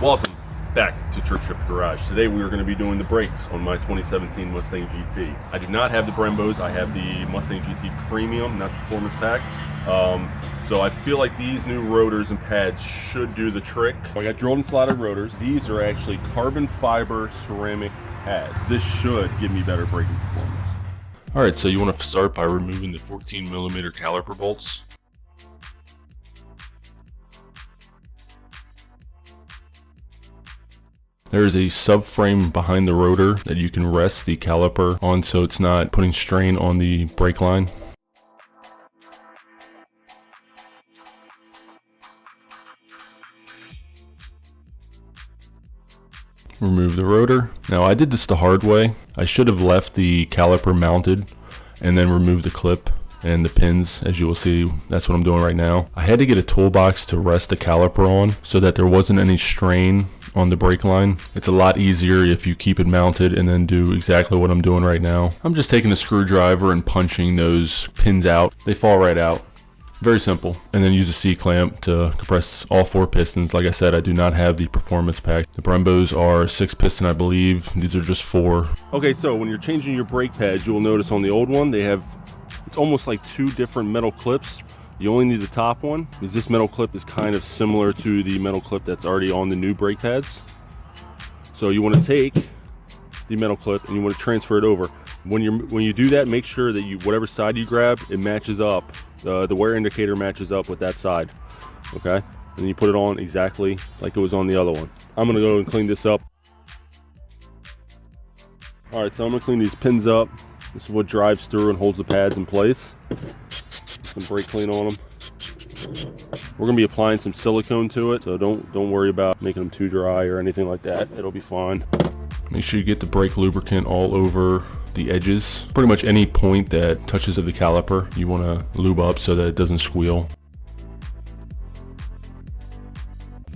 Welcome back to Church Shift Garage. Today we are going to be doing the brakes on my 2017 Mustang GT. I do not have the Brembos, I have the Mustang GT Premium, not the Performance Pack. So I feel like these new rotors and pads should do the trick. I got drilled and slotted rotors. These are actually carbon fiber ceramic pads. This should give me better braking performance. Alright, so you want to start by removing the 14mm caliper bolts. There is a subframe behind the rotor that you can rest the caliper on so it's not putting strain on the brake line. Remove the rotor. Now I did this the hard way. I should have left the caliper mounted and then removed the clip and the pins. As you will see, that's what I'm doing right now. I had to get a toolbox to rest the caliper on so that there wasn't any strain on the brake line. It's a lot easier if you keep it mounted and then do exactly what I'm doing right now. I'm just taking a screwdriver and punching those pins out. They fall right out. Very simple. And then use a C-clamp to compress all 4 pistons. Like I said, I do not have the Performance Pack. The Brembos are 6 piston, I believe. These are just 4. Okay, so when you're changing your brake pads, you will notice on the old one, it's almost like 2 different metal clips. You only need the top one, because this metal clip is kind of similar to the metal clip that's already on the new brake pads. So you want to take the metal clip and you want to transfer it over. When you do that, make sure that whatever side you grab, it matches up. The wear indicator matches up with that side. Okay, and you put it on exactly like it was on the other one. I'm gonna go and clean this up. All right, so I'm gonna clean these pins up. This is what drives through and holds the pads in place. Some brake clean on them. We're gonna be applying some silicone to it, so don't worry about making them too dry or anything like that. It'll be fine. Make sure you get the brake lubricant all over the edges. Pretty much any point that touches of the caliper, you want to lube up so that it doesn't squeal.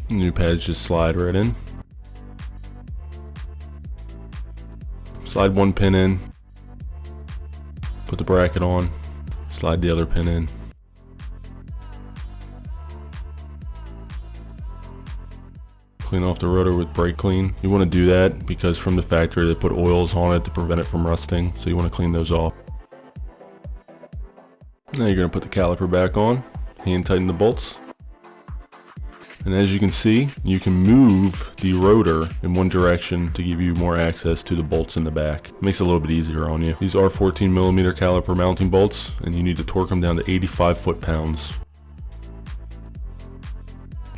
New pads just slide right in. Slide one pin in. Put the bracket on. Slide the other pin in. Clean off the rotor with brake clean. You want to do that because from the factory they put oils on it to prevent it from rusting, so you want to clean those off. Now you're going to put the caliper back on, hand tighten the bolts, and as you can see, you can move the rotor in one direction to give you more access to the bolts in the back. It makes it a little bit easier on you. These are 14mm caliper mounting bolts, and you need to torque them down to 85 foot-pounds.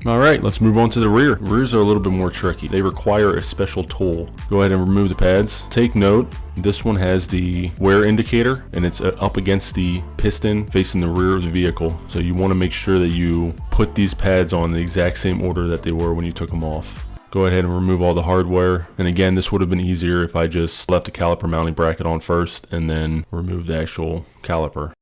Alright, let's move on to the rear. Rears are a little bit more tricky. They require a special tool. Go ahead and remove the pads. Take note, this one has the wear indicator and it's up against the piston facing the rear of the vehicle. So you want to make sure that you put these pads on the exact same order that they were when you took them off. Go ahead and remove all the hardware. And again, this would have been easier if I just left the caliper mounting bracket on first and then removed the actual caliper.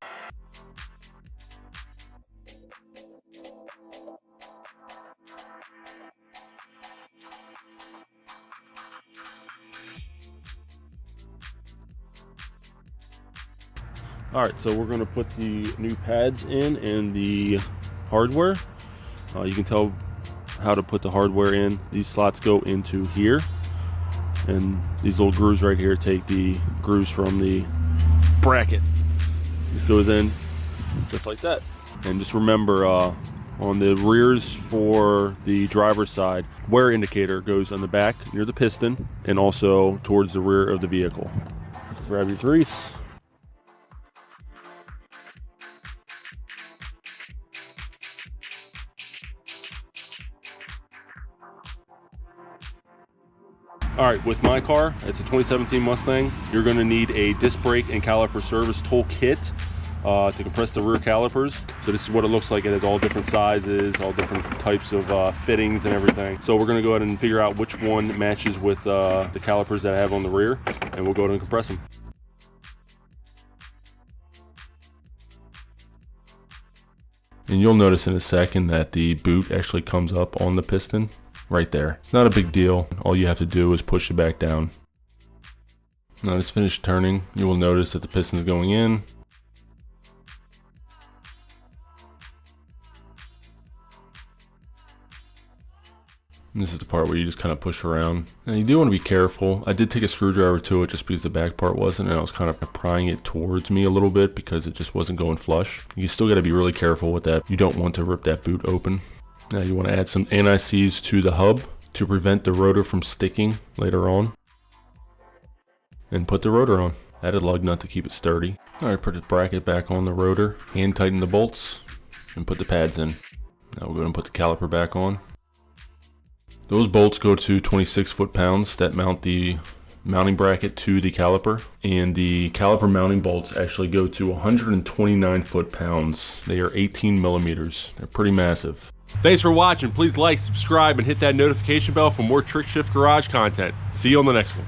Alright, so we're going to put the new pads in and the hardware. You can tell how to put the hardware in. These slots go into here, and these little grooves right here take the grooves from the bracket. This goes in just like that. And just remember, on the rears for the driver's side, wear indicator goes on the back near the piston and also towards the rear of the vehicle. Grab your grease. Alright, with my car, it's a 2017 Mustang, you're going to need a disc brake and caliper service tool kit to compress the rear calipers. So this is what it looks like. It has all different sizes, all different types of fittings and everything. So we're going to go ahead and figure out which one matches with the calipers that I have on the rear, and we'll go ahead and compress them. And you'll notice in a second that the boot actually comes up on the piston. Right there. It's not a big deal. All you have to do is push it back down. Now it's finished turning. You will notice that the piston is going in. And this is the part where you just kind of push around. Now you do want to be careful. I did take a screwdriver to it just because the back part wasn't, and I was kind of prying it towards me a little bit because it just wasn't going flush. You still got to be really careful with that. You don't want to rip that boot open. Now you want to add some anti-seize to the hub to prevent the rotor from sticking later on. And put the rotor on. Add a lug nut to keep it sturdy. Alright, put the bracket back on the rotor. Hand tighten the bolts and put the pads in. Now we're going to put the caliper back on. Those bolts go to 26 foot-pounds that mount the mounting bracket to the caliper, and the caliper mounting bolts actually go to 129 foot-pounds. They are 18 millimeters. They're pretty massive. Thanks for watching. Please like, subscribe, and hit that notification bell for more Trick Shift Garage content. See you on the next one.